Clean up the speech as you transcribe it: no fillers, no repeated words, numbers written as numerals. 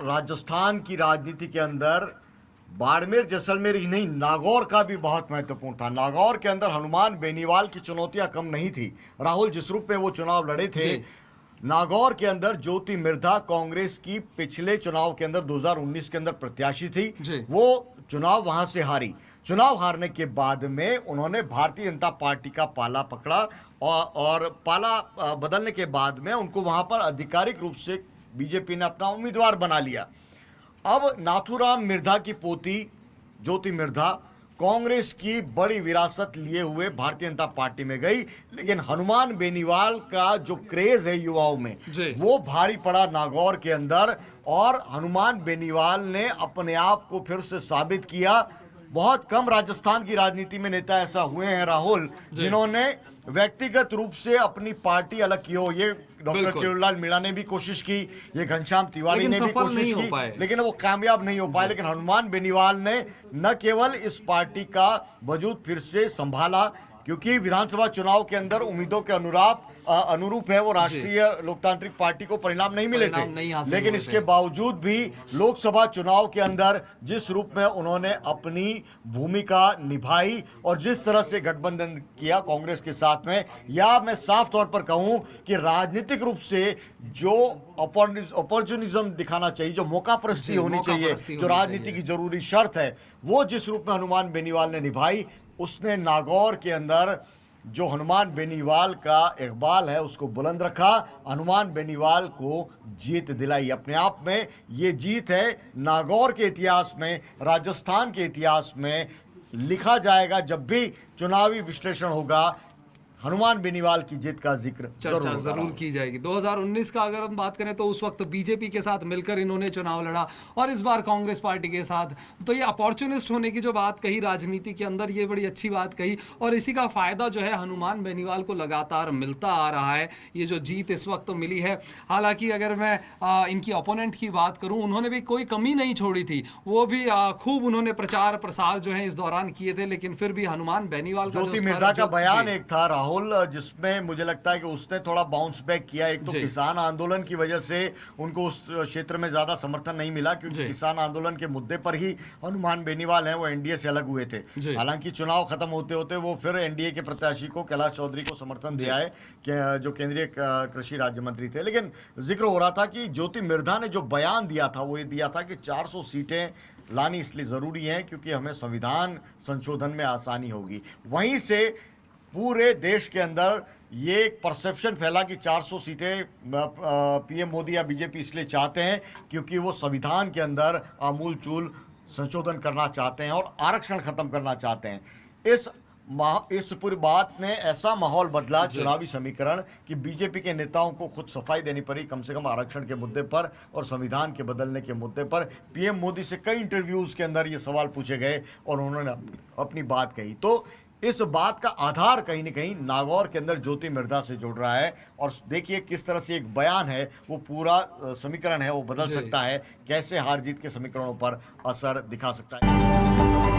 राजस्थान की राजनीति के अंदर बाड़मेर जैसलमेर ही नहीं, नागौर का भी बहुत महत्वपूर्ण था। नागौर के अंदर हनुमान बेनीवाल की चुनौतियां कम नहीं थी। राहुल जिस रूप में वो चुनाव लड़े थे, नागौर के अंदर ज्योति मिर्धा कांग्रेस की पिछले चुनाव के अंदर 2019 के अंदर प्रत्याशी थी, वो चुनाव वहां से हारी। चुनाव हारने के बाद में उन्होंने भारतीय जनता पार्टी का पाला पकड़ा और पाला बदलने के बाद में उनको वहां पर आधिकारिक रूप से बीजेपी ने अपना उम्मीदवार बना लिया। अब नाथूराम मिर्धा की पोती ज्योति मिर्धा कांग्रेस की बड़ी विरासत लिए हुए भारतीय जनता पार्टी में गई, लेकिन हनुमान बेनीवाल का जो क्रेज है युवाओं में वो भारी पड़ा नागौर के अंदर, और हनुमान बेनीवाल ने अपने आप को फिर से साबित किया। बहुत कम राजस्थान की राजनीति में नेता ऐसा हुए हैं राहुल, जिन्होंने व्यक्तिगत रूप से अपनी पार्टी अलग की हो। ये डॉक्टर किरोड़ीलाल मीणा ने भी कोशिश की, ये घनश्याम तिवारी ने भी कोशिश की, लेकिन वो कामयाब नहीं हो पाए। लेकिन हनुमान बेनीवाल ने न केवल इस पार्टी का वजूद फिर से संभाला, क्योंकि विधानसभा चुनाव के अंदर उम्मीदों के अनुरूप है वो राष्ट्रीय लोकतांत्रिक पार्टी को परिणाम नहीं मिले थे, लेकिन इसके बावजूद भी लोकसभा चुनाव के अंदर जिस रूप में उन्होंने अपनी भूमिका निभाई और जिस तरह से गठबंधन किया कांग्रेस के साथ में, या मैं साफ तौर पर कहूं कि राजनीतिक रूप से जो अपॉर्चुनिज्म दिखाना चाहिए, जो मौका परस्ती होनी चाहिए, जो राजनीति की जरूरी शर्त है, वो जिस रूप में हनुमान बेनीवाल ने निभाई, उसने नागौर के अंदर जो हनुमान बेनीवाल का इकबाल है उसको बुलंद रखा, हनुमान बेनीवाल को जीत दिलाई। अपने आप में ये जीत है, नागौर के इतिहास में, राजस्थान के इतिहास में लिखा जाएगा। जब भी चुनावी विश्लेषण होगा, हनुमान बेनीवाल की जीत का जिक्र चर्चा जरूर की जाएगी। 2019 का अगर हम बात करें तो उस वक्त बीजेपी के साथ मिलकर इन्होंने चुनाव लड़ा, और इस बार कांग्रेस पार्टी के साथ। तो ये अपॉर्चुनिस्ट होने की जो बात कही राजनीति के अंदर, ये बड़ी अच्छी बात कही, और इसी का फायदा जो है हनुमान बेनीवाल को लगातार मिलता आ रहा है। ये जो जीत इस वक्त मिली है, हालांकि अगर मैं इनकी ओपोनेंट की बात करूं, उन्होंने भी कोई कमी नहीं छोड़ी थी, वो भी खूब उन्होंने प्रचार प्रसार जो है इस दौरान किए थे, लेकिन फिर भी हनुमान बेनीवाल का ज्योति मिर्धा का बयान एक था राहुल, जिसमें मुझे लगता है कि उसने थोड़ा बाउंस बैक किया। एक तो किसान आंदोलन की वजह से उनको उस क्षेत्र में ज्यादा समर्थन नहीं मिला, क्योंकि किसान आंदोलन के मुद्दे पर ही हनुमान बेनीवाल हैं वो एनडीए से अलग हुए थे। हालांकि चुनाव खत्म होते होते वो फिर एनडीए के प्रत्याशी को, कैलाश चौधरी को समर्थन दिया है, जो केंद्रीय कृषि राज्य मंत्री थे। लेकिन जिक्र हो रहा था कि ज्योति मिर्धा ने जो बयान दिया था वो ये दिया था कि 400 सीटें लानी इसलिए जरूरी है क्योंकि हमें संविधान संशोधन में आसानी होगी। वहीं से पूरे देश के अंदर ये एक परसेप्शन फैला कि 400 सीटें पीएम मोदी या बीजेपी इसलिए चाहते हैं क्योंकि वो संविधान के अंदर आमूल चूल संशोधन करना चाहते हैं और आरक्षण खत्म करना चाहते हैं। इस पूरी बात ने ऐसा माहौल बदला चुनावी समीकरण कि बीजेपी के नेताओं को खुद सफाई देनी पड़ी, कम से कम आरक्षण के मुद्दे पर और संविधान के बदलने के मुद्दे पर। पीएम मोदी से कई इंटरव्यूज के अंदर ये सवाल पूछे गए और उन्होंने अपनी बात कही। तो इस बात का आधार कहीं न कहीं नागौर के अंदर ज्योति मिर्धा से जुड़ रहा है, और देखिए किस तरह से एक बयान है वो पूरा समीकरण है वो बदल सकता है, कैसे हार जीत के समीकरणों पर असर दिखा सकता है।